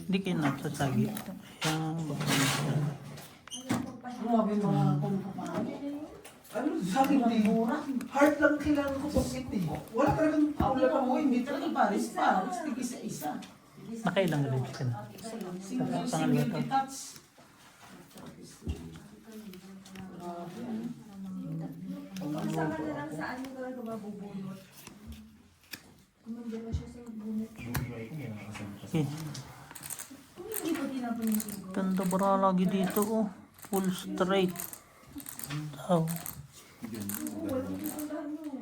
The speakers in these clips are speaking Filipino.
Hindi kayo nagsasagi. Yan. Grabe mga kumpapaan. Ano, sa akin di, heart lang kailangan ko pagkit eh. Wala talagang problema mo, hindi talaga pares, isa-isa. Nakailang ulit ka na? Single detach. Masama na lang saan mo talaga mabubulot. Kung nandiyan na siya sa bunot. Okay. Kung hindi pa tinapon yung siguro. Ganda bara lagi dito oh. Full straight. Daw.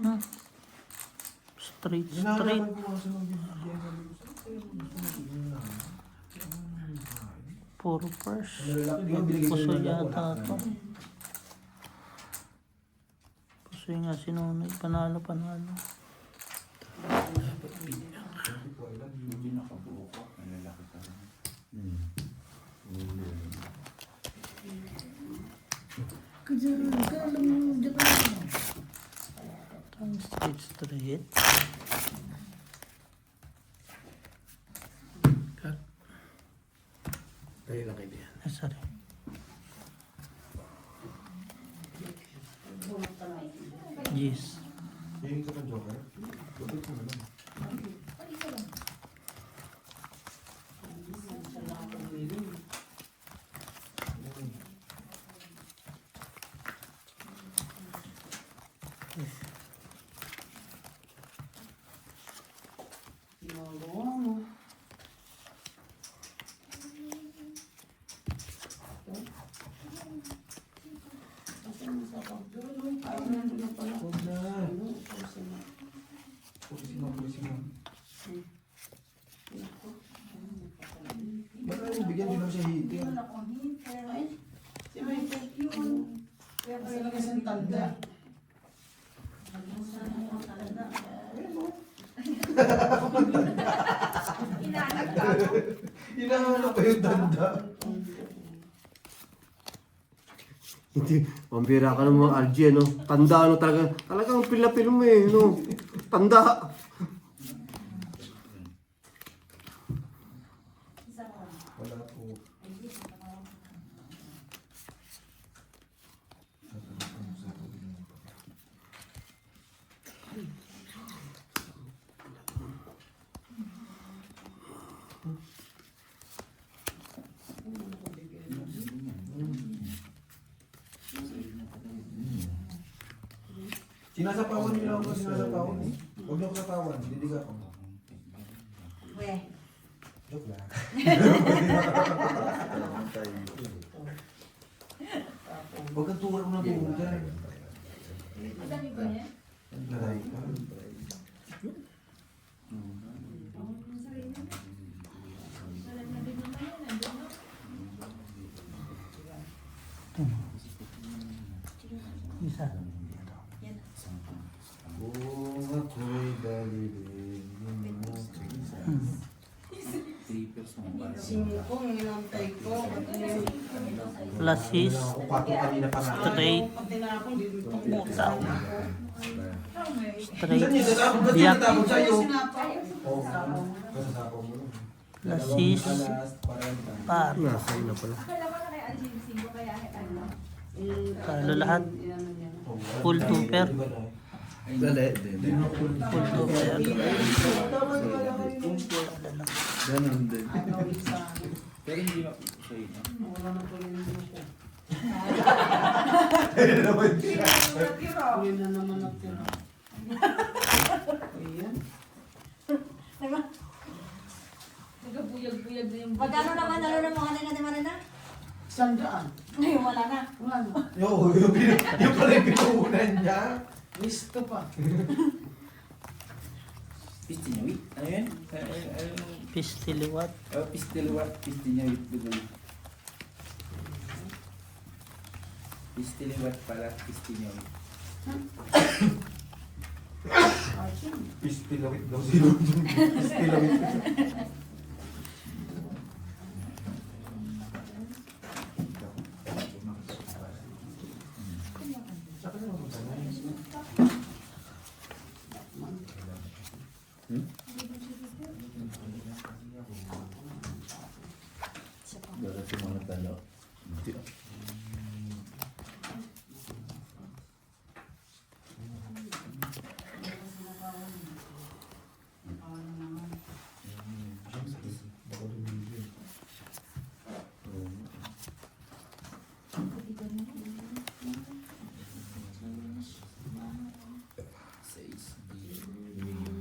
Hmm. Straight, straight. Puro purse. Puso yata ito. Puso nga sinunod. Panalo, panalo. Straight, straight. Kaya laki din. Sorry. Yes. Hiling ka ng joker? Kapit mo na lang. Huwag na. Pusin mo. Ba't ayaw bigyan din ako siya heater? Si Michael yun. Kaya talaga siyang tanda. Hinahanap ko yung tanda. Hindi, pambira ka naman, RG, no? Tanda, no? Talagang pila-pil mo eh, no? Tanda. Wala po. Sinasapawan nila ako, sinasapawan eh. Huwag niyo ako sapawan, didiga ako. Weh. Joke lang. Huwag kang tuwag mo na tuwag dyan. Madami ba niya? Naglaray ka. Isa. Kung ako'y dalilin mo. Singkong inantay ko. Lasis. Ako pa ito kanina pa nga. Straight. Pag tinapon, dito itong Butaw. Saan Straight. niya tatapon? Ba't niya Biyak. tatapon sa'yo? sinapaw. Oo. Kasasapaw mo. Lasis. Par. Nasa na pala. Akala ko na kay Algin Singo kaya ano. Talo lahat. Full tupper. Dali. Full tupper. Ganun din. Pero hindi mapusay na. Wala na po rin siya. Uwi na naman natira. Ayan. Nagabuyag-buyag na yung Magkano naman nalo ng mga na? 100. Ngayon wala na. Wala na. Yung pala yung pinuunan niya. Listo pa. Pistinawit? Ano yan? Pistiliwat. Pistilwat, pistinawit dugo. Pistiliwat pala, pistinawit. Pistilawit daw sila. Pistilawit. Dapat yung mga talo.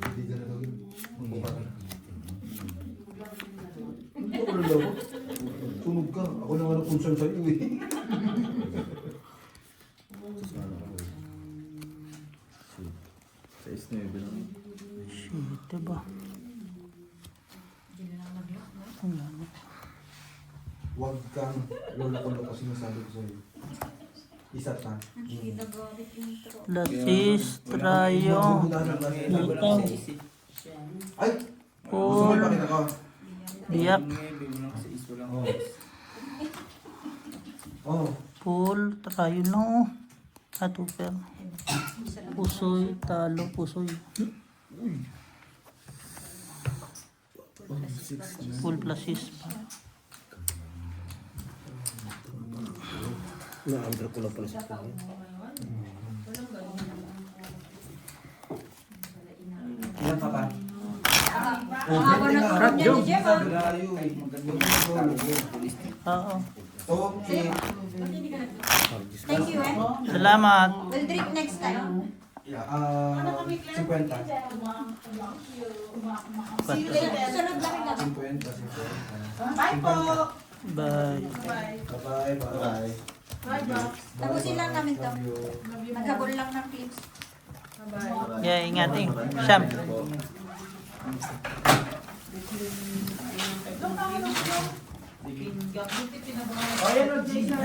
Hindi ka na gawin. Hindi ako nalawa. Tunog ka. Ako naman ang concern sa'yo eh. Sa isnebe lang. Shit, diba? Ayan. Huwag kang lolo-lolo kasi sinasabi ko sa'yo. Isa pa. Ginagamit yung intro. Latis, trayo, utang, Ay! Gusto mo ipakita ko? biyak, Sa iso lang. Oo. pool, trayo lang oh. Atuper. Pusoy, talo, pusoy. Full plus 6 pa. Na-under ko lang pala sa kanya. Ilan pa ba? Ako na ko niya ni Jeff. ah. Layo eh. Oo. Okay. Thank you eh. Salamat. We'll drink next time. Yeah, 50. See you later. Sunod lang ka. 50. Bye po. Bye. Bye-bye. Bye. Tapusin lang namin to. Love you. Naghabol lang ng clips. Yeah, ingat eh. Sam. Ayan o, Jason.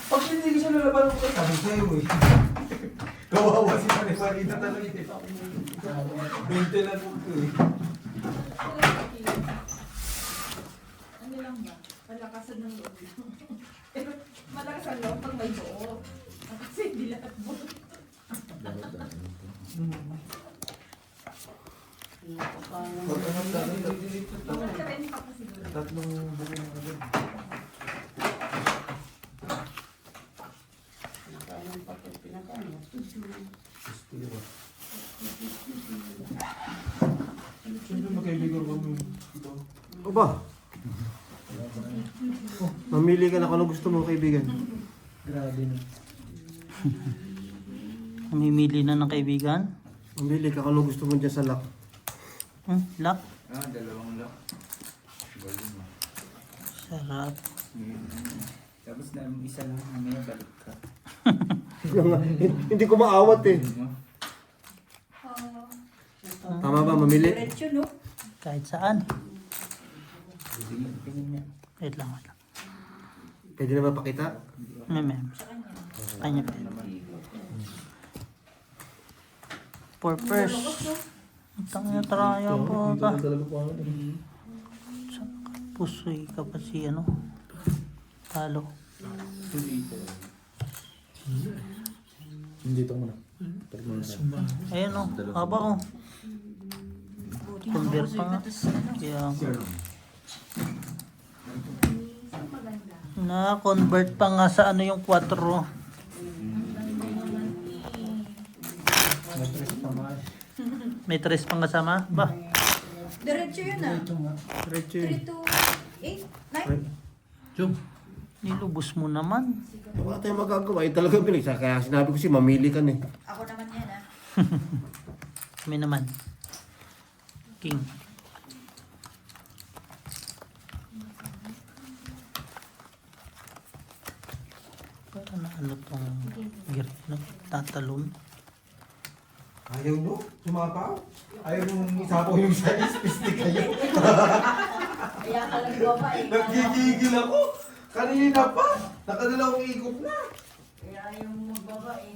Pag hindi siya nalaban ko kayo, sabi sa'yo eh. Kawawa si Marina talaga eh. 20 lang ko eh. Ano lang ba? Malakasan ng loob. Pero malakas ang loob pag may buo. Kasi hindi lahat buo. Pag ano tayo, Trend pa kasi siguro. tatlong buhay na agad. Gusto diba? Siyempre magkaibigan kami ito. Aba, mamili ka na kung ano gusto mo, kaibigan. Grabe na. Mamimili na ng kaibigan. Mamili ka kung ano gusto mo dyan sa lock. Lock. Dalawang lock. Galing mo. Sarap. Tapos na isa lang, mamaya balik ka. Hindi ko maawat eh. Tama ba, mamili? Diretso no? Kahit saan. Tingin niya. Wait lang, wait lang. Pwede na ba pakita? Mem. Kanya pa. Purpose. Itang niya trayo po ka. Pusoy ka pa si ano. Talo. Dito muna. Ayan o. Haba o. Convert pa nga. Kaya na-convert pa nga sa ano yung 4. May 3 pang kasama? Ba? Diretso yun ah. Diretso 3 yun. to 8, 9. Nilubos mo naman. Wala tayong magagawa. Eh talaga bilis. Kaya sinabi ko mamili ka na eh. Ako naman yan ah. Kami naman. King. Para na ano tong gear na tatalon. Ayaw nyo? Sumapaw? Ayaw nyo isapaw yung size? Pistik kayo. Kaya ka lang baba eh. Nagigigil ako. Kanina pa. Nakadalawang ikot na. Kaya ayaw mo magbaba eh.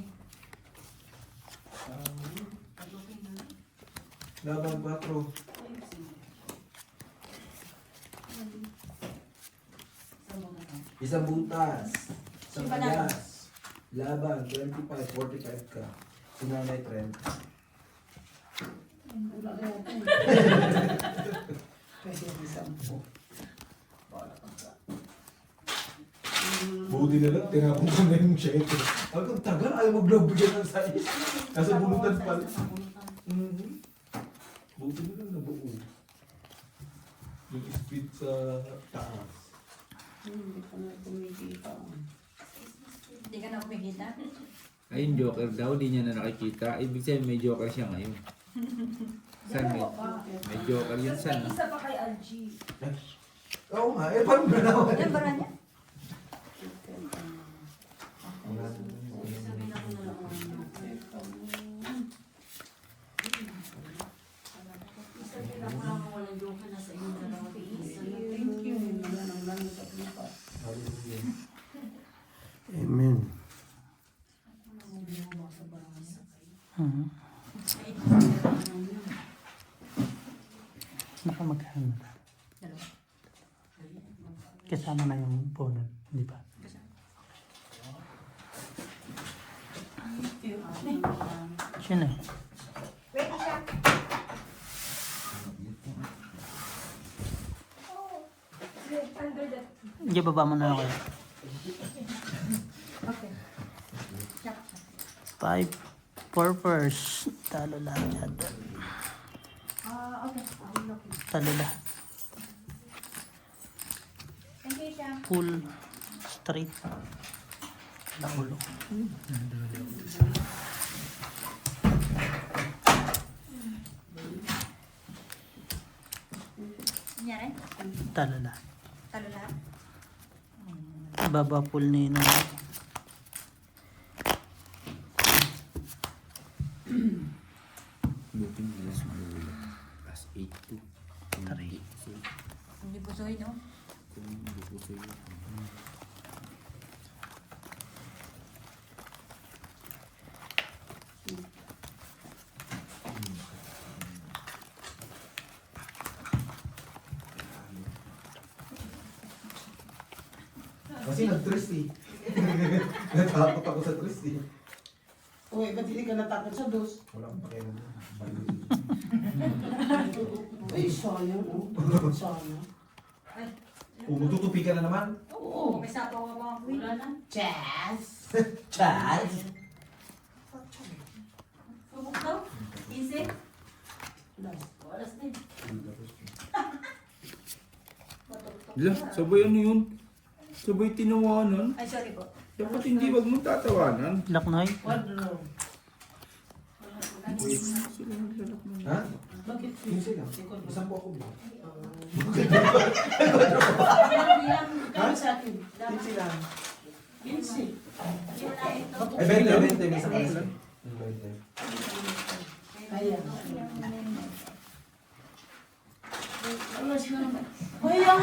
Laban 4. Isang butas. Isang kalas. Laban, 25, 45 ka. Sinanay trend. Buti na lang, tinapon ko na yung 7. Ang tagal, ayaw magbigyan ng size. Nasa bunutan pa. Buti na lang nabuo. Yung speed sa taas. Hindi ka na kumikita. Hindi ka na kumikita? Ayun, joker daw, di niya na nakikita. Ibig sabihin, may joker siya ngayon. San may joker yun, san? Isa pa kay Algie. Oo nga, eh paano na naman? Yan ba niya? Thank you. Malanang sa pipa. Amen. Hmm. Nakamagkano na. Kasama na yung phone, di ba? Sino? Wait siya. Under that. Hindi, baba mo na ako. Okay. 5 purpose. Talo lahat yan. Okay. Talo lahat. Thank you, siya. Full straight. Naulo. Nangyari? Talo lahat. Talo lahat? Baba full ni no. Buting alas malulo. Plus 8 to. Tari. Hindi po soy, no? Kung hindi po sa'yo. Kasi nag-twist eh. Natakot ako sa twist eh. Uy, ba't hindi ka natakot sa dos? Wala akong pakialam. Ay, sayang. Sayang. Umututupi ka na naman. Oo. May sapaw ka mga kuwi. Wala na. Chas! Chad! Subok daw? Easy? Oras din. Lah, sabay ano yun? Sabay tinawanan. Ay, sorry po. Dapat hindi wag mong tatawanan. Laknoy. Wardrobe. Sila naglalak mo. Ha? Bakit? 15 lang. Isang po ako ba? Kano sa akin? 15 lang. 15. Ay, 20, 20. May isang alas. 20. Ayan. Alas na naman. Ayan!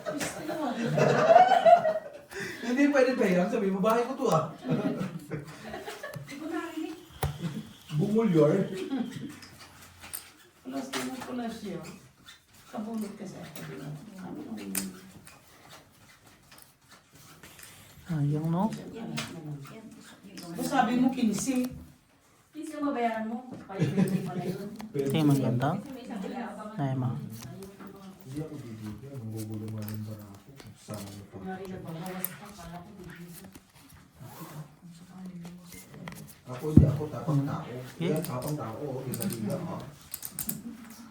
Gusto naman. Hindi pwede payang. Sabi mo, bahay ko to ah. Bumulyor. Pulas din ang pulas yun. Kabulot ka sa akin. Ayang no. Sabi mo 15. Please ka mabayaran mo. Palitin mo na yun. Ito yung maganda. Ay ma. Hindi ako bibigyan. Magugulo nga rin para ako. Sama niyo pa. Ako hindi ako tapang tao. Yan, tapang tao. Liga-liga ka.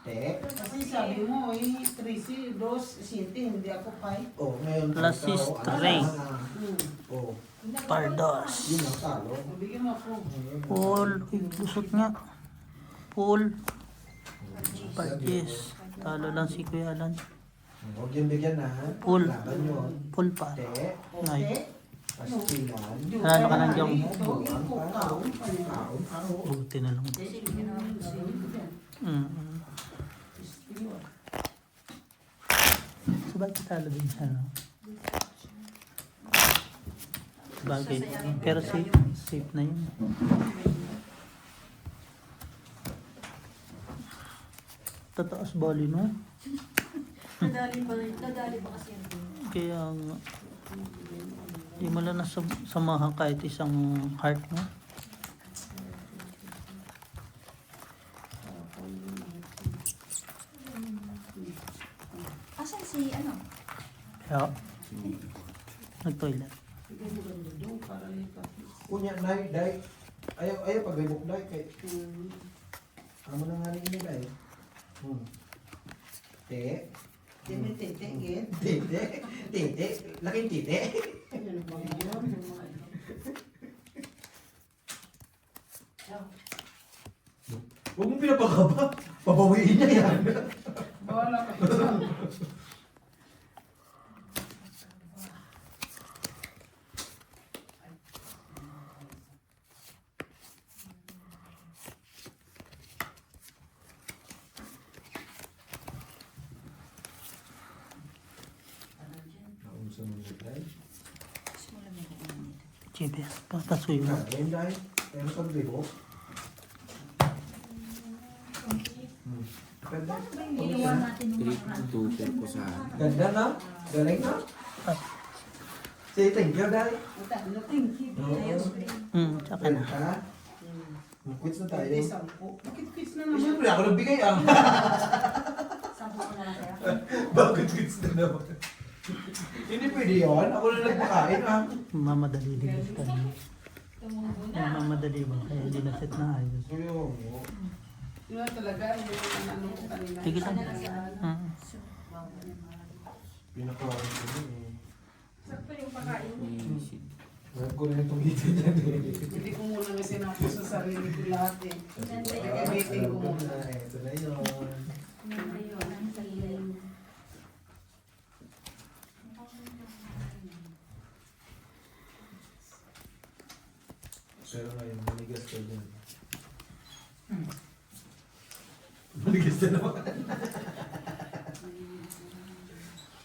Te. Kasi sabi mo, 13, 2, 7, hindi ako 5. Oh, ngayon. Plus tao, is ano three. naman ah. Oh, Pardos. yun ang talo. Bigyan mo ako. Full. Uy, lusot nga. Full. Pardes. Talo lang si Kuya Alan. Huwag yung bigyan na. Full. Laban yun. Full pa. Te. Ay. Pastilan. Nanalo ka ng jong. Kaon. Buti na lang. So bakit talo din siya no? Bagay. Pero safe. Safe na yun. Tataas bali no? Nadali ba kasi yan? Kaya nga. Di mo lang samahan kahit isang heart mo. Asan si ano? Kaya Nag-toilet. Bigyan mo ganda doon para lipat. Kunya, nay, day. Ayaw pag may day, kay... Amo na nga ninyo, day. Te. Tinitigil. Tite. Tite. Laking tite. Ano ba yun? Huwag mong pinapakaba. Pabawiin niya yan. Wala ka dyan. GPS. Patasuyo mo. Ayun, day. Pero sa bibo. Ganda. Ginawa natin nung Trip nakaraan. ng tutor ko sa Ganda na. Galing na. Say thank you, day. Thank you. Ayos. Tsaka na. Ha? Quits na tayo. Pwede 10. Bakit quiz na Eh, naman? siyempre, ako nagbigay ah. Sampo ko na lang kaya. Bakit quits na naman? Hindi pwede yun. Ako na nagpakain ah. Mamadali din ito. Tumubo na. Yung mamadali ba? Kaya hindi na set na ayos. Ayun. Yun na talaga, yung ano ko kanina. Sige lang. Pinakawan ko yun eh. Sakto yung pagkain mo. inisip. Wala ko rin itong hito dyan eh. Hindi ko muna may sinapo sa sarili ko lahat eh. Gagamitin ko muna. Ito na yun. Ang salim. Pero ngayon, manigas ka dyan. Manigas na naman.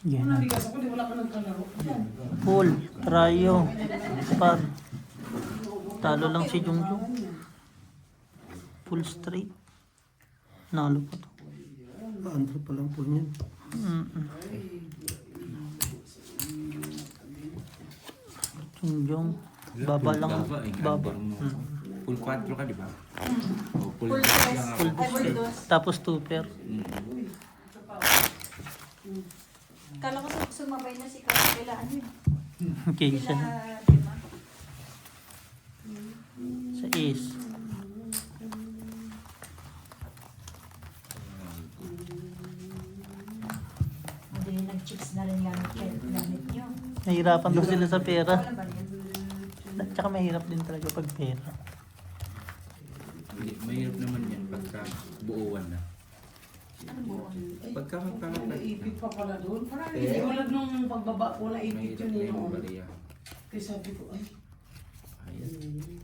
Kung Yan. nabigas ako, di wala ka nagkalaro. Full. Trayo. Par. Talo lang si Jungjung. Full straight. Nalo pa to. Andro pa lang po niyan. Jungjung. Baba lang. Baba. Full 4 ka, di ba? O, full Full 2 dress. lang ako. Full Ay, full straight. dos. Tapos two pair. Kala ko sumabay na si Kala. Ano yun? Okay, siya na. Diba? Sa ace. Hindi, nag-chips na rin gamit nyo. Nahirapan daw sila sa pera. Wala ba yun? Tsaka mahirap din talaga pag pera. Hindi, mahirap naman yan pagka buuan na. Ano ba? Pagka May magkakapat naipit pa pala doon. Eh? Hindi tulad nung pagbaba ko, naipit mahirap yun na yun yung noon. bariya. Kaya sabi ko, ay, Ayan.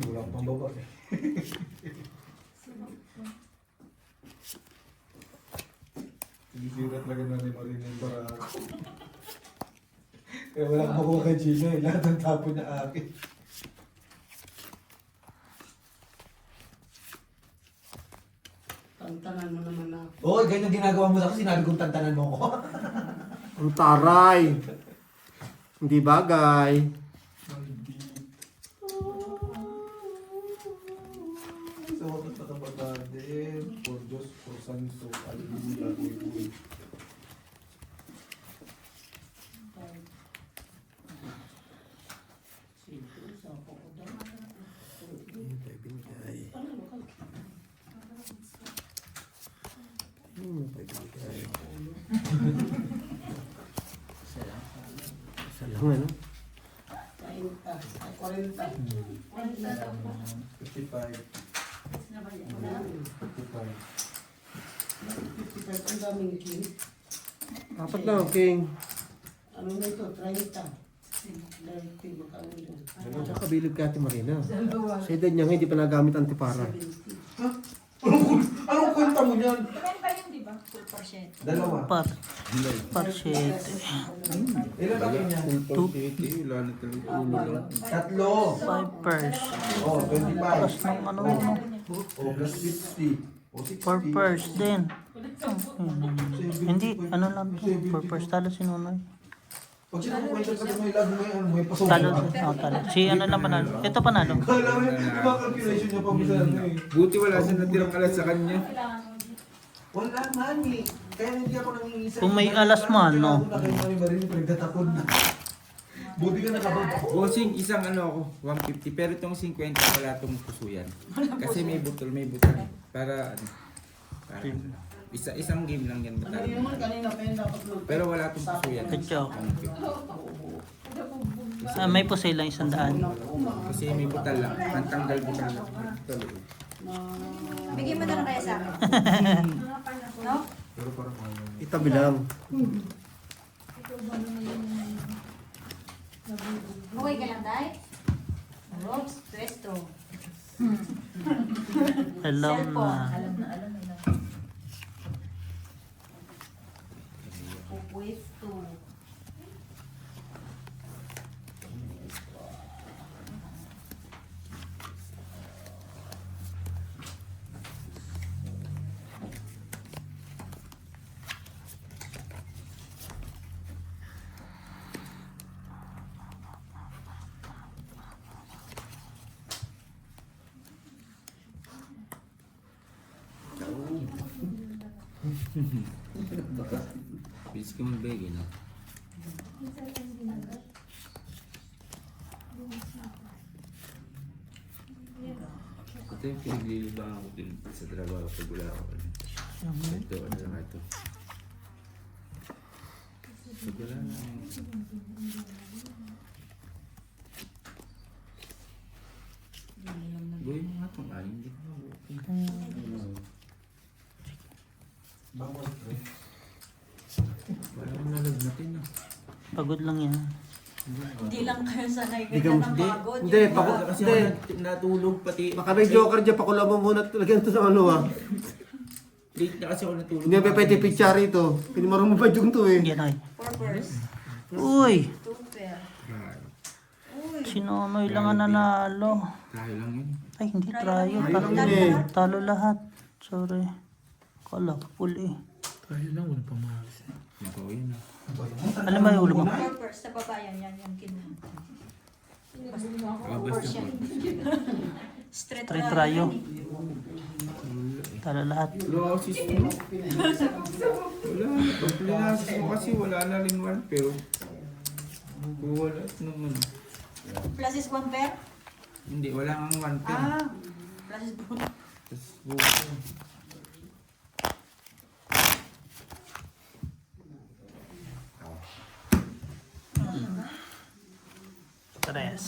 Wala akong pambaba eh. Sinisira talaga na ni Marina yung para ako. Kaya wala akong makuha kay Gino eh. Lahat ng tapo niya akin. tantanan mo naman na. Oo, ganyan ginagawa mo sa akin. Sinabi kong tantanan mo ko. Ang taray! Hindi bagay. Sa wakas na kapatid, por Diyos, por Santo, Alleluia, Alleluia. Isa lang ano? 40. 55. 55. 55, ang daming king. Apat lang, King. Ano na ito? 30. Dahil king makano doon. Tsaka kabilib ka, Ate Marina. Sa edad niya nga, hindi pa nagamit antipara. 70. Anong kwenta mo niyan? Kumenta yun, di ba? Full portion. Dalawa. Par. Par 7. Ilan laki niya? Wala na talaga ulo lang. Tatlo. 5 pairs. Oh, 25. Plus ng ano, Oh, plus 60. Oh, 60. 4 pairs din. Hindi, ano lang to. Purpose talo si Nonoy. Pag sinukwento ka may labo may ano, may pasok. Talo. Oh, talo. Si ano lang panalo. Ito panalo. Kala mo yung iba calculation niya pa minsan ano eh. Buti wala siya natirang alas sa kanya. Wala man eh. Kaya hindi ako nangingisay. Kung may alas man, no? Na kayo mali marin, pinagtatapon na. Buti ka nakabag. Bossing, isang ano ako, 150. Pero itong 50 wala itong pusuyan. Kasi may butol. Para ano. Para, isang game lang yan. Ano yun man, kanina pa yun dapat mag- Pero wala itong pusuyan. Kutyo. May pusay lang 100. Kasi may butal lang. Ang tanggal butal lang. Bigyan mo na lang kaya sa akin. No? Itabi lang. Okay ka lang, Day? Oops, pwesto. Alam na. Alam na. Pwesto. Bilis ko mag-beg, no? Ito yung pinaglilibangan ko din sa trabaho pag wala ako. Ito, ano lang ito. Pag wala na. Gawin mo nga itong alin, hindi ko mabukin. Wala akong nalagnatin, no? Pagod lang yan. Hindi lang kayo sanay Hindi ganyan ka- ng pagod. Hindi, Yung pagod. Kasi Hindi. ako natulog pati. Baka may joker dyan, pakula mo muna talaga ito sa ano ah. Late na kasi ako natulog. Hindi pa pwede picture ito. Pinimarong mo pa yung to eh. Yan ay. purpose. Uy! Super. Ah, Uy. Si Nonoy lang ang nanalo. Tayo lang yun. Ay, hindi tayo. Tayo lang yun eh. Talo lahat. Sorry. Kala ko puli. Ikaw yun, ah. Alam ba yung ulo mo? Purpose. Sa baba yan kinuha. Ah, basta Purpose yan. Straight tayo. Talo lahat. Losses mo. Wala. Pag linasis mo kasi wala na rin one pero kung wala naman. Plus is 1 pair? Hindi, wala nga one pen. Plus is 1. Tapos buko. Tres.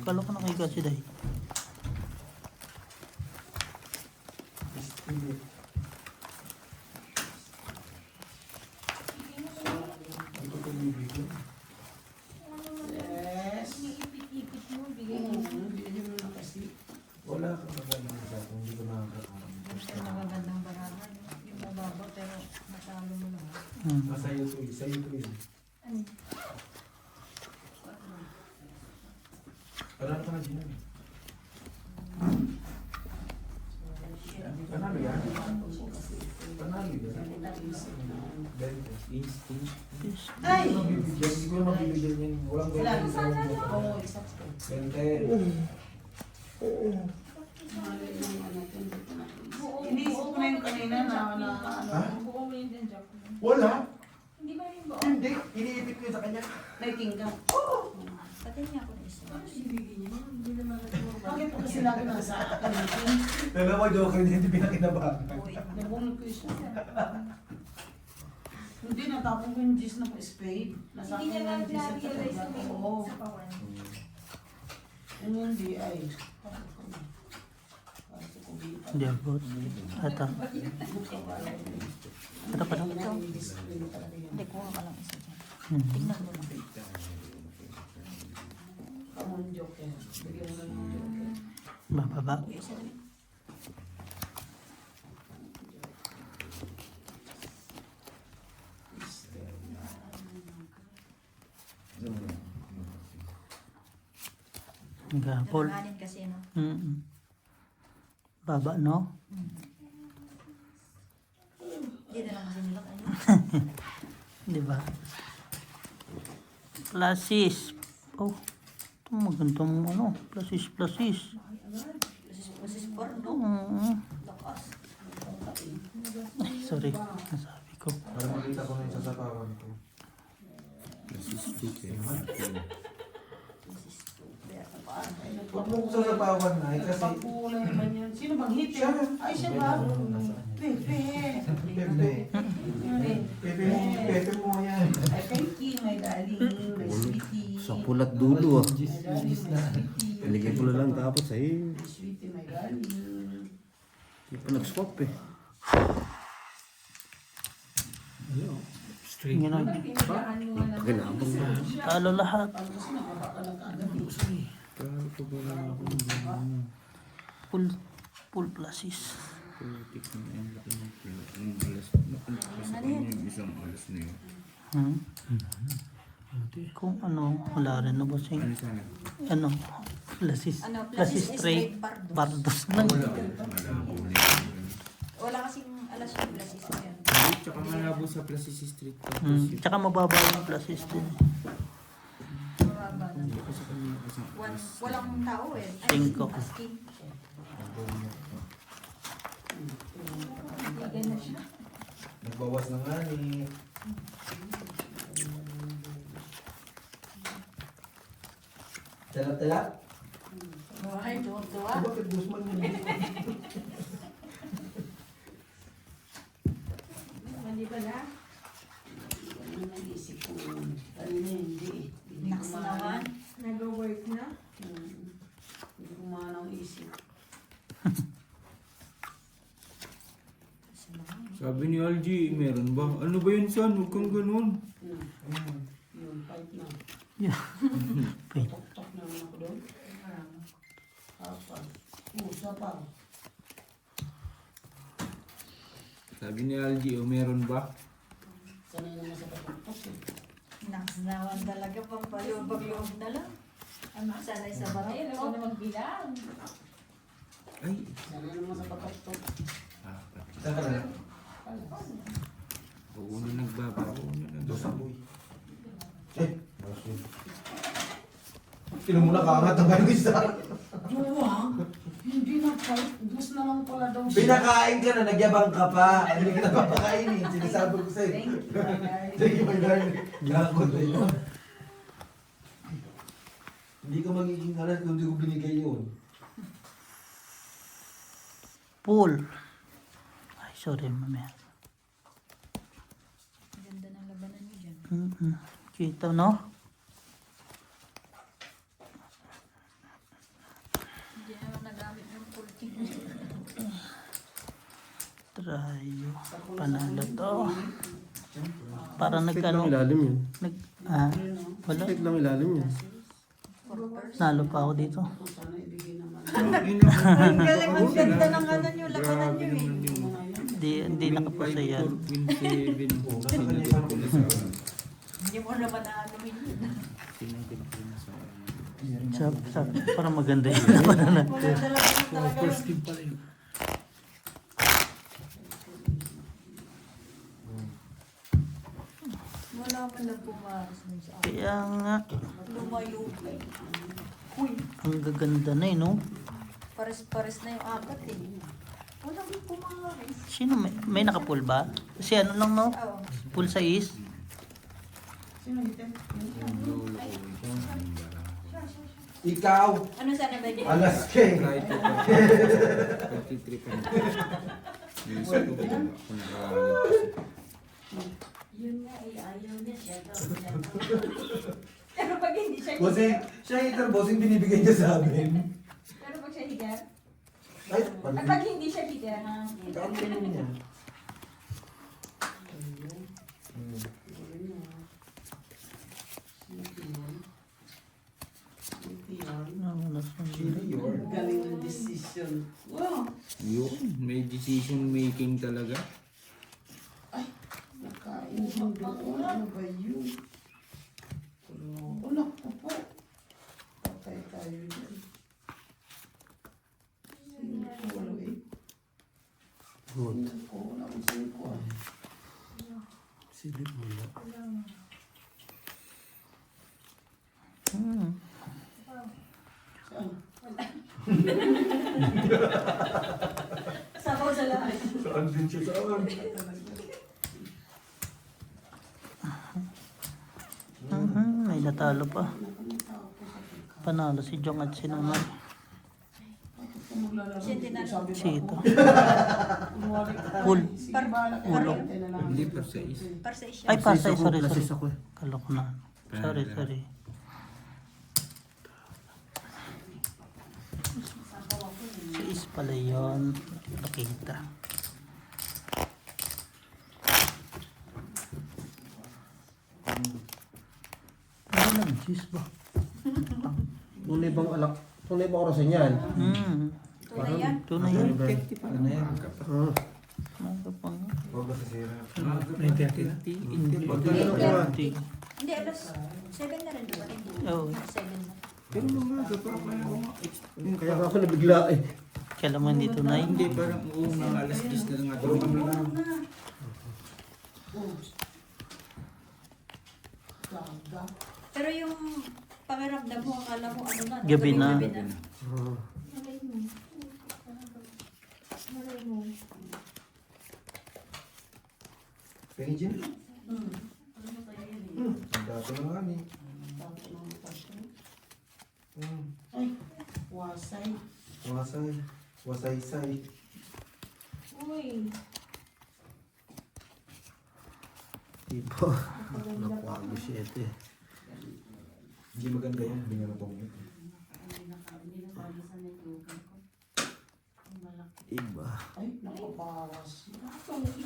Kala ko nakahiga si Day. Yes. Bigyan mo na kasi. Wala kang magandang sa akin, hindi ko nakakakaroon. Magagandang barahan. Yung mababa pero matalo mo lang. Masaya to eh, sa'yo to eh. Parang ka na din yan. Panalo yan? Panalo yan? Instinct. Ay! Hindi ko mabibigyan yan. Walang gawin sa mga Oo, exacto. Iniisip ko na yung kanina na ano. Buo mo yun dyan, Jack. Wala. Hindi ba rin buo? Hindi. Iniipit ko yun sa kanya. Liking ka. Pati niya ako na isa. Bakit po kasi sinabi na sa kanina? Dalawa joker niya, hindi pinakinabahan. Nabunod ko yung siya. Hindi, natapon ko yung gis na spade. Nasa Hindi niya akin yung gis sa na-realize na may Oo. sa pawan. Yung hindi ay. Hindi abot. Ito. Ito pa daw. Hindi, kuha ka lang isa dyan. Hmm. Tingnan mo lang. Common joke yan. Bigyan mo lang yung joke. Bababa. Okay, isa lang. Gapol. Alanganin kasi, no? Mm. Baba, no? Hindi na lang kasi nila ano. Di ba? Plasis. Oh, ito magandang ano. Plasis. Basis porno. Lakas. Ay, sorry. Nasabi ko. Para makita ko na yung sasapawan ko. Huwag mo kong sasapawan na kasi Pagkulay naman yan. Sino bang hiti? Ay, siya ba? Pepe. Pepe mo yan. Ay, thank you, my darling. My sweetie. Sa pulat dulo ah. My darling, my sweetie. Iligay ko na lang tapos ay My sweetie, my darling. hindi pa nag-swap eh. Yun ang Pinagahan mo nga lang. Pakinabang na. talo lahat. Full plasis. Isang alas na yun. Hmm? Kung ano, wala rin na bossing. Ano sana? Ano? Plasis. Ano, Plasis Plasis straight. straight Bardos lang. Malabo na yun. Wala kasing alas yung plasis na yan. Tsaka malabo sa Plasis Street. Tapos yun. Tsaka mababa yung plasis din. Mababa na. Walang tao eh. Ay, Cinco. asking. Bigyan na siya. Nagbawas na nga ni. Tala-tala? Ay, tuwa-tuwa. Bakit Guzman yun? Mali ba na? Ano nag-isip ko? Kanina hindi. Hindi Naks naman. Nag-work na? Hindi ko manang isip. Sabi ni Algie, meron ba? Ano ba yun son? Huwag kang ganun. Yun, fight na. Yeah. Wait. Tok naman ako doon. Apat. Usa pa. Sabi ni Algie, meron ba? Sanay naman sa patok eh. Naks naman talaga. Pampalubag-loob na lang. Sanay sa bato. Ayun, ako na magbilang. Ay! Sanay naman sa patok. Saan ka na? Oo na nagbaba. Oo na Dos nagbaba. amoy. Tino mo na kaangat ang kayo isa. Juwang? Hindi na fight. Gusto na lang pala daw siya. Pinakain ka na, nagyabang ka pa. Hindi kita papakainin. Sinasabi ko sa'yo. Thank you, my darling. Thank you, my darling. Gakot na yun. Hindi ka magiging alas kung hindi ko binigay yun. Pool. Ay, sorry, mamaya. Ganda ng labanan mo dyan. Kita, no? Hindi naman nagamit yung full team. Tryo. Panalo to. Para Straight lang nagkano. ilalim yun. Wala. Straight lang ilalim yun. Nalo pa ako dito. Sana ibigay naman. Yun lang. Ang galing, ang ganda ng ano nyo, labanan nyo eh. Hindi nakapasa yan. Win 7. Sinagot ko na sa Hindi mo naman naanumin yun. Sinagot ko na sa Para maganda yung labanan na. Maganda lang talaga. First game pala yun. Wala man lang pumaras nun sa akin. Kaya nga, Lumayo ka eh. Uy, ang gaganda na eh, no? pares-pares na yung akat eh. Wala man pumaras. Sino may nakapool ba? Kasi ano lang, no? Oo. Pool sa is. Sino hitin? lolo ko. Ikaw, Ano sana ba yun? alas king. Try to pag-tripan. Yung isa ko, ako nakalit. Yun nga, ayaw niya siya. Pero pag hindi siya Bossing, siya hitter, bossing binibigay niya sa amin. Pero pag siya higar? Ay, At pag hindi siya higar? Kainin niya. Senior. Galing ng decision. Wow! Yun, may decision making talaga. Nakain siya doon. Ano ba yun? Unak ko po. Patay tayo. tayo dyan. Wala eh. Good. Wala akong singko. Silip mo na. Hmm. Saan? Sabaw sa lahat. Saan din siya saan? May natalo pa. Panalo si Jong at si Naman. Si ito. Full. Ulo. Hindi per sa is. Para sa isya. Ay, pasay. Sorry. Lasis ako eh. Kala ko na. Sorry. Si Is pala yun. Nakita. Ano lang, cheese ba? Tunay bang alak? Tunay bang orasan yan? Tunay yan. Tunay yan. Ano yan? Ah. Ano pa nga? Huwag ba sasira? May 30. Hindi. Hindi, alas 7 na rin diba? Oo. 7 na. Pero mga parang Kaya ako nabigla eh. Kailan mo hindi tunay? Hindi, parang mga alas 10 na lang nga tulog. Pero yung pakiramdam mo, akala mo ano na. Gabi na. Gabi na. Ah. Malay mo. Pengen? Hmm. Ang dato na nga ni. Ay, wasay. Wasay. Wasay-say. Uy. Tipo. Nakuha mo siya ito eh. Hindi maganda yan. Hindi nga napamit. Iba. Ay, nakabawas.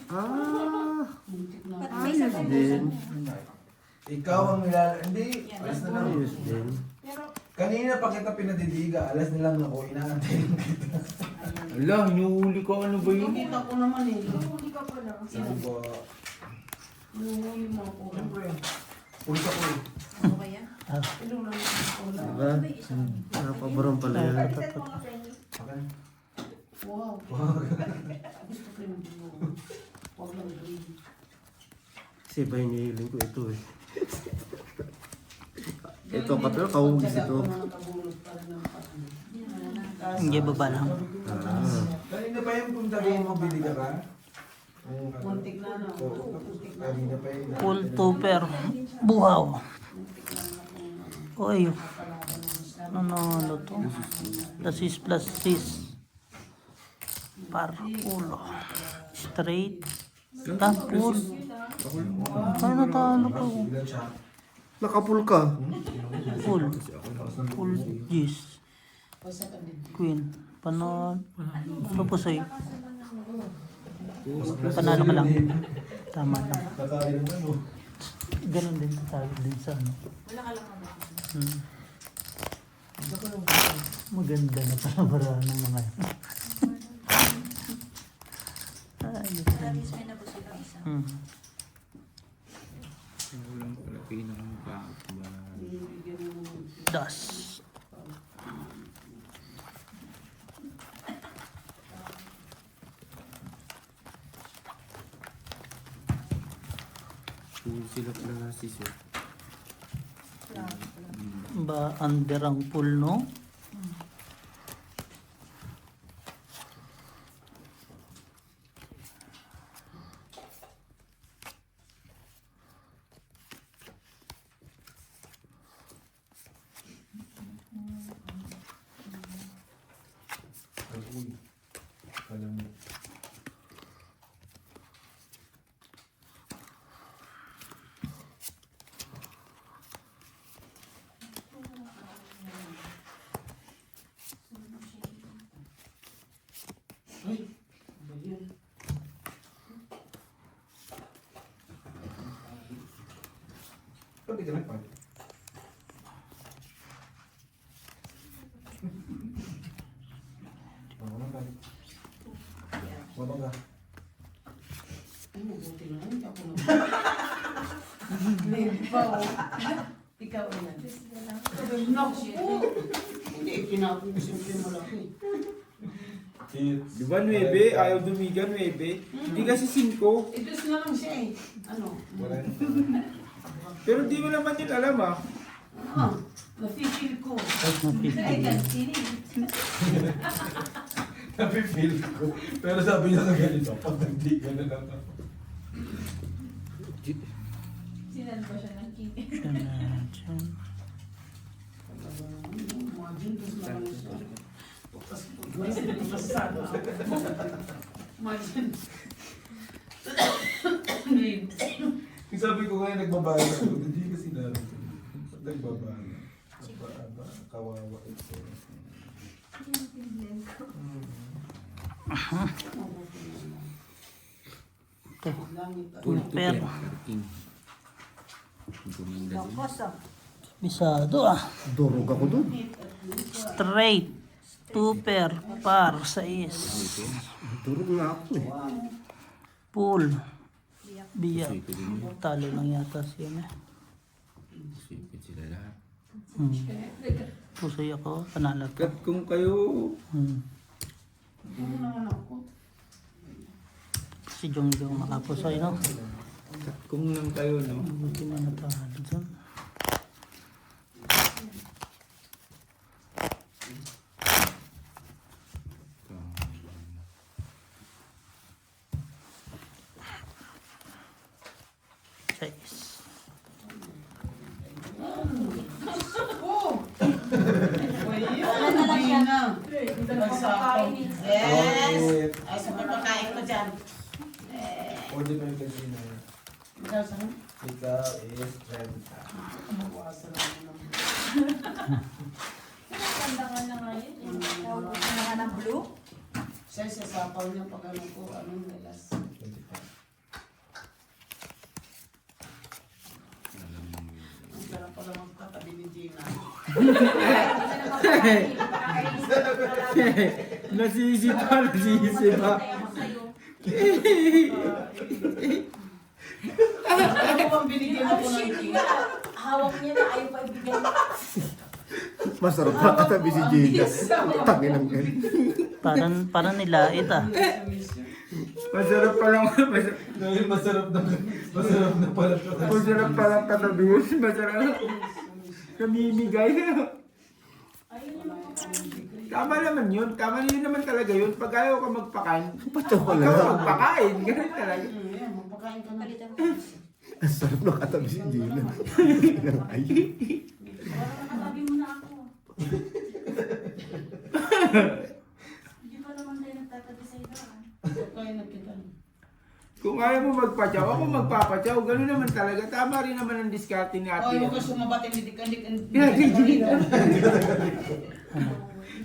Ah. Muntik na. May isa pa Din. Ikaw ang hindi. Alas na lang. Ayos din. Pero, Kanina pa kita pinadidiga. Alas na lang ako. Inaantay lang kita. Ala, hinuhuli ko. Ano ba yun? Nakita ko naman eh. huli ka pala. Sabi ko, Inuwi mo ako. siyempre. Pulis ako eh. Ano ba yan? Inulan ako na. Diba? May isa. Nakapabarang pala yan. Akan. Wow. Gusto ko yung buo. Huwag lang green. Kasi ba hinihiling ko ito eh. Ito kapil, kahugis ito. Hindi baba lang. Ah. Kanina pa yung kung sabihin mo biliga ka. Muntik na na. Oo. Kanina pa yun. Full tupper. Buhaw. Uy. Ano to? Lasis plus sis. Par ulo. Straight. Tapos. Ay, natalo ko. Ilan siya? Nakapul ka. Full. Full G's. Queen. Panalo. Ano po sa'yo? Panalo ka lang. Tama lang. Kakain ng ano. Ganon din sa tawag din sa ano. Wala ka lang naman. Maganda na pala marami ng mga yan. Labis may nabusog ang isa. Walang pala pinakang Das. Full sila pala si Sir. Ba under ang pool, no? Uy. Alam mo. Ay, ba yun? Pati ka nagpag. Mabang ka. Ay, mabuti na lang. Ako na. Hindi pa oh. Ikaw yan. Naku po. Hindi, kinapong ko siyempre malaki. Di ba 9? Ayaw dumiga 9. Hindi kasi 5. Ito na lang siya eh. Ano? Pero di mo naman yun alam ah. Ah, na-feel ko. Ay, ganti. Napipil ko. Pero sabi niya na ganito, pag hindi ka na lang ako. Sinan ba siya ng king? Yan na, dyan. Imagine, dos na lang siya. Imagine. Sabi ko ngayon nagbabago ako, hindi kasi namin. Nagbabago. Kawawa ito. Tuper. Bakos ah. Bisado ah. Durog ako dun. Straight. Tuper. Par. 6. Durog na ako eh. Pool. Biyak. Talo lang yata siya na. Sipit sila lahat. Pusoy ako. Panalo to. Kat kung kayo, Ano naman ako? Si Jongjong makapusoy, no? kat kung lang kayo, no? Buti na natalo dyan. Chase. Wala na lang siya. Yes! Ay, sa pagkakain ko dyan. Order pa yung kanina. Ikaw is 30. Mawasan ako ng Ganda nga na nga yun. Tawag ko na nga ng blue. siya sa sapaw niya pag ano ko, anong nelas. 25. Ang sarap pala magkatabi ni Gina. Nasisip pa, nasisip pa. Ano bang binigyan mo ko ng Gina? Hawak niya na ayaw pa ibigay. Masarap na katabi si Gina. Tangin ang gan. Parang nilait ah. Masarap pa lang, Dahil masarap na pala ito. masarap pa lang katabi yun. Masarap. Namimigay. Tama naman yun. Tama yun naman talaga yun. Pag ayaw ka magpakain, Pato ko ikaw lang. magpakain. Ganun talaga. Yan, magpakain ka na. Palitan mo. Ang sarap na katabi si Gina. Ay. Nakatabi mo na ako. Hindi pa naman tayo nagtatabi sa iba. Pagkain na kita. Kung ayaw mo magpatyaw, ako magpapatyaw. Ganun naman talaga. Tama rin naman ang diskarte ni ate. Ay, huwag ka sumabat, hindi ka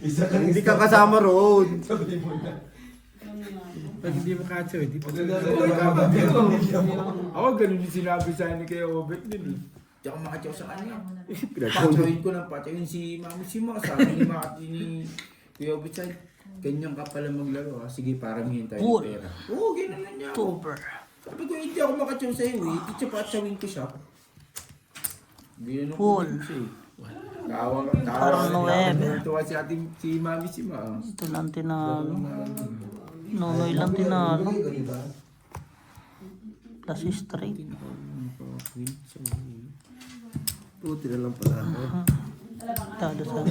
Isa ka Hindi ka kasama roon. Sabi mo na. Pag hindi makatsaw, hindi pa. Pagkakatabi Ako, ganun yung sinabi sa akin kay Obet din eh. Hindi ako makatsaw sa kanya. Pinagpuno. Patsawin ko ng patsawin si Mami Sima. Sabi ni Mati ni Kuya Obet sa'yo, ganyan ka pala maglaro ha. Sige, parang hintayin tayo ng pera. Oo, ganun na niya ako. Tuper. Sabi ko, hindi ako makatsaw sa'yo eh. Hindi patsawin ko siya. Ganun Cool. siya eh. Tawa. Parang Nueve. Tuwa si ating si Mami Sima. Ito lang tinalo. Nonoy lang tinalo. Plus straight. Puti na lang pala ako. Tado sa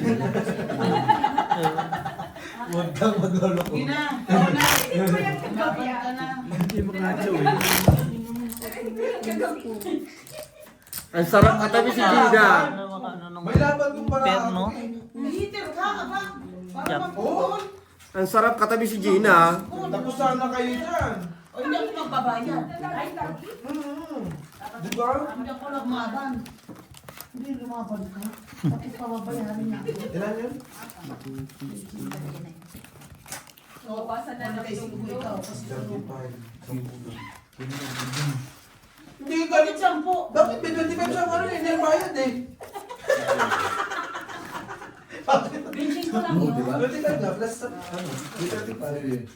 Huwag kang magloloko. Gina, ikaw na. Mabat ka na. Hindi makatsaw eh. Ang sarap katabi si Gina. May laban kong para. Perno. Liter ka, aba. Para Yap. mag-uon. Ang sarap katabi si Gina. Tapos sana kayo dyan. O hindi ako magbabayad. Di ba? Hindi ako lumaban. Hindi lumaban ka. Bakit pababayarin niya ako? Ilan yun? So, basa na lang Kasi yung kung blue. ikaw, kasi 35. Hindi ka Bakit 10? Bakit may 25 siya? Ano yun? Hindi bayad eh. Benching ko lang yun. 25 na plus sa ano? 35.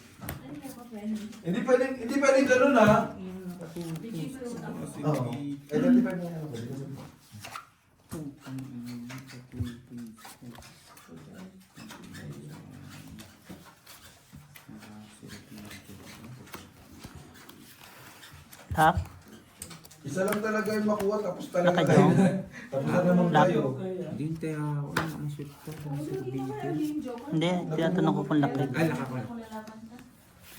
Hindi pwedeng ganun ha. Oo. Eh 25 na yan. Ha? Isa lang talaga yung makuha, tapos talaga Nakajong? Tapos na naman tayo. Hindi tayo ako. Ang shoot ko. Ang shoot dito. Hindi, tinatanong ko kung laki. Ay, nakapala.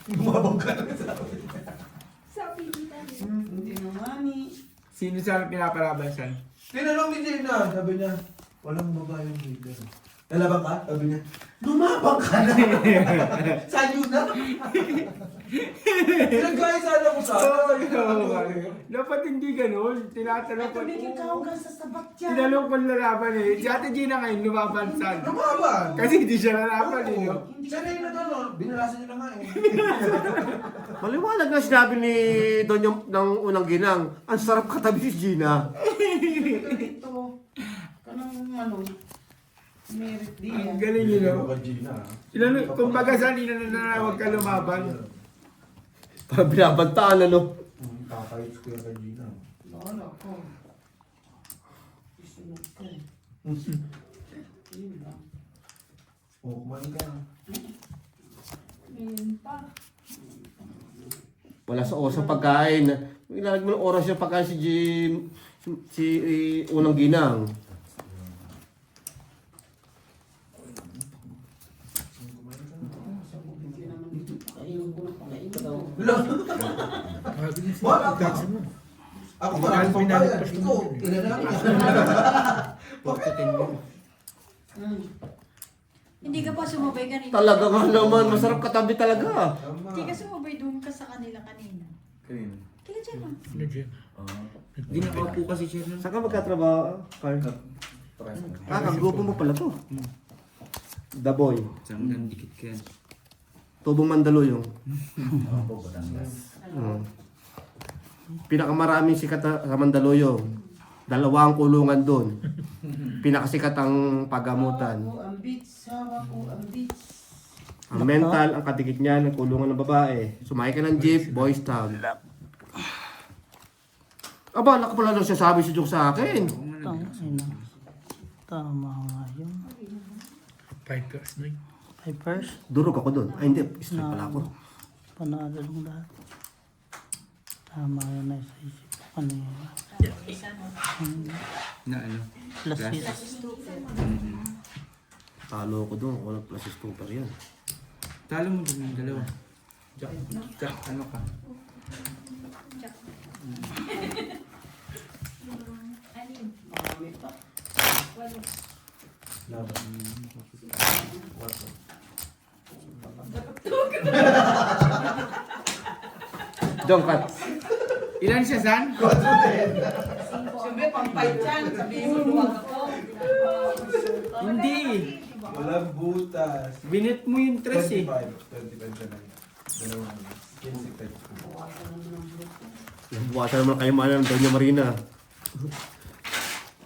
Gumabang ka na sa akin. Sa pilitan. Hindi naman eh. Sino sa pinapalabasan? Tinanong ni Gina, sabi niya, walang babae yung dito. Nalabang ka? Sabi niya, lumabang ka na! Sa'yo na! Pinagkaya sana ko sana. Dapat hindi ganun. Tinatanong ko. Tumigil ka hanggang sa sabat yan. Tinanong ko lalaban eh. Si Ate Gina ngayon lumabansan. Lumabang! Kasi hindi siya lalaban eh. No? Siya na yung nagano, binalasan niyo na nga eh. Maliwanag na sinabi ni Don yung ng unang ginang. Ang sarap katabi si Gina. Ito. Kanang ano. Merit din Ang yan. galing yun. Pero No? kay Gina. Kung baga saan huwag ka lumaban. Para binabantaan ano. Kakait ko yung kay Gina. Wala ko. Isunod ka eh. Yun lang. Oh, kumain ka. Ngayon pa. Wala sa oras ng pagkain. Ilalagay mo ng oras yung pagkain si unang ginang. Ayun ko na pakain daw. Wala ka. Ako marami pang bayan. Ikaw, ilan na Hindi ka pa sumabay kanina. Talaga nga naman, masarap katabi talaga. Hindi ka sumabay doon ka sa kanila kanina. Kanina. Kaya dyan lang. Hindi nakaupo kasi siya nun. Saan ka magkatrabaho, Carl? Kagrupo mo pala to. The Boy. Saan nandikit ka yan? Tubong Mandaluyong. Ako, Batangas. Pinakamaraming sikat sa Mandaluyong. 2 kulungan doon. Pinakasikat ang pagamutan. Hawa ko ang beats. Hawa ko ang beats. Ang mental, ang kadikit niya ng kulungan ng babae. Sumakay ka ng jeep, Boys Town. Aba, nakapala lang siya sabi si Jung sa akin. Tama nga yun. Pipers? Durog ako doon. Ay hindi, straight pala ako. Panalo ng lahat. Tama yun na sa isip ko kanina. Na ano? Plus Plus. 6. Talo ko doon. Ako ng plus stopper yan. Talo mo din yung dalawa. Jack, ano ka? Marami pa. Jong, cut. Ilan siya, San? Siyempre, pang-fight yan. Sabihin mo, luwag ako. Hindi. Walang butas. Binit mo yung tres eh. 25 siya na yun. Dalawang 15 types. Buwasan naman kayo malam doon yung Marina.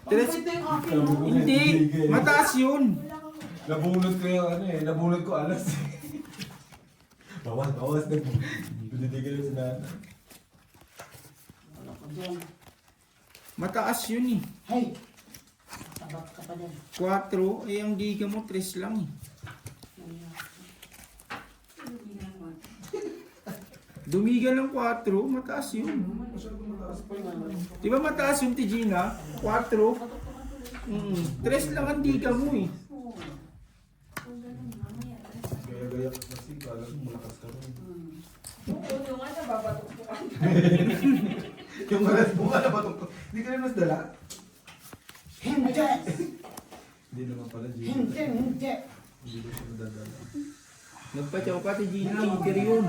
Tres. Ito yung akin. no? Hindi. Mataas yun. Nabunod ko yung ano eh. Nabunod ko alas eh. Bawas. Pinitigil yung sinana. Wala ko dyan. Mataas yun eh. Hey! Sabat ka pa dyan. 4, eh ang giga mo 3 lang eh. Dumiga ng 4, mataas yun. Di ba mataas yung Tijina? 4. 3 lang ang diga mo eh. Gaya-gaya ko kasi. Kala ko malakas ka rin. Yung nga nababatok ko ka. Yung malas mo ka na ba ito? Hindi ka rin nasdala? Hindi! Hindi naman pala, G. Hindi! Hindi ko siya nadadala. Nagpatyaw ka Tijina, hider yun.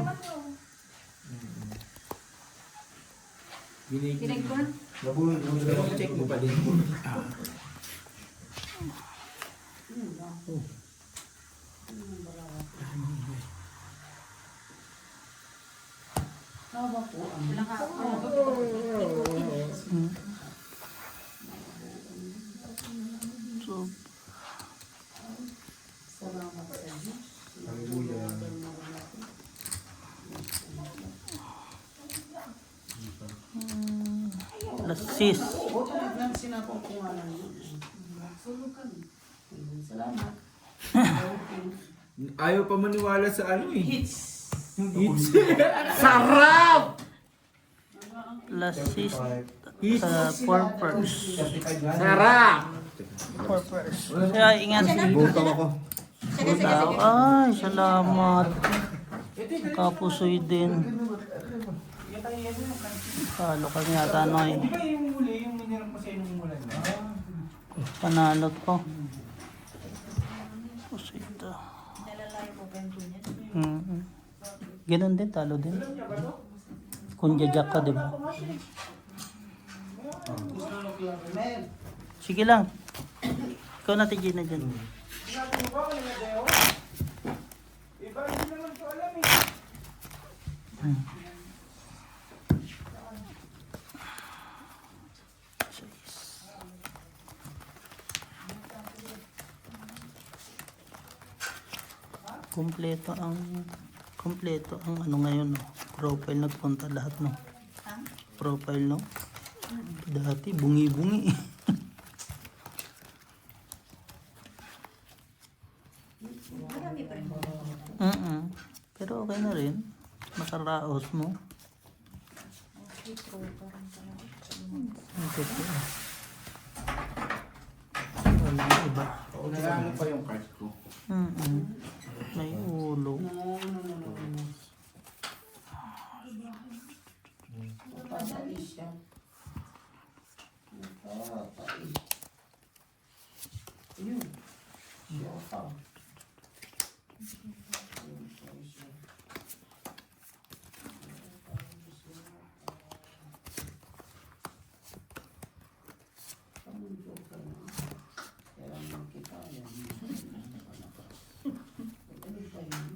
Kinig ko na. Nabunod mo dalawa. Check mo pa din. Hawa ko ang Wala ka. So, salamat sa Diyos. Hallelujah. plus 6. O, tulad ng sinapong ko nga lang yun. Sulukan. Salamat. Ayaw pa maniwala sa ano eh. Hits! Hits. Sarap! Lasist 35. purpose. 35 yan. Sarap! Purpose. Kaya ingat. Butang ako. Sige, sige, Tao. sige. Ay, salamat. Kapusoy din. Talo ka yata, Noy. Di ba yung muli, yung minirap mo sa inong umulan na? Panalo ko. Pusoy ito. Nalalayo mo ba yung ganyan? Ganun din, talo din. Kung jajak ka, di ba? Sige lang. Ikaw natin Gina dyan. Sinabi mo ba kanina Deo? Iba, hindi naman ko alam eh. Kompleto ang ano ngayon, no? Profile nagpunta lahat, no? Profile, no? Dati bungi-bungi. Marami pa rin. Pero okay na rin. Nakaraos mo. Okay po. Walang iba. Nagano pa yung card ko. May ulo. Tatay siya. Tatay. Yun. Siya pa.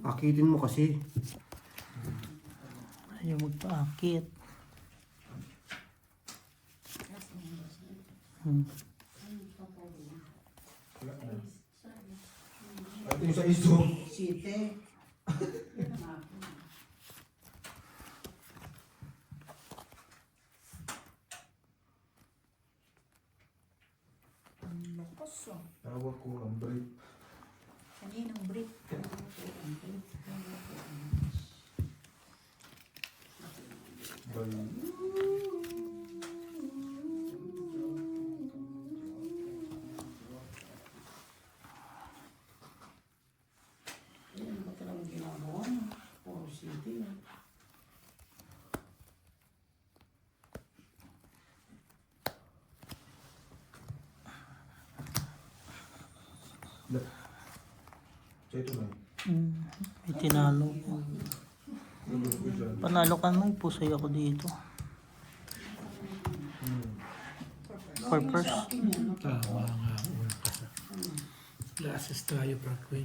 Akitin mo kasi. Ayaw magpaakit. Ito yung sa iso. Site. Tawag ko ang break. Kaninang break. Yan ba talagang ginagawa mo? Puro site. So ito na. May tinalo ko. Nandun ko dyan. Panalo ka, may pusoy ako dito. Purpose. Tama nga, Glasses tayo, Parkway.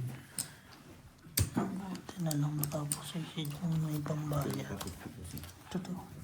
Tinanong nakapusoy siya dyan may pambayad. Totoo.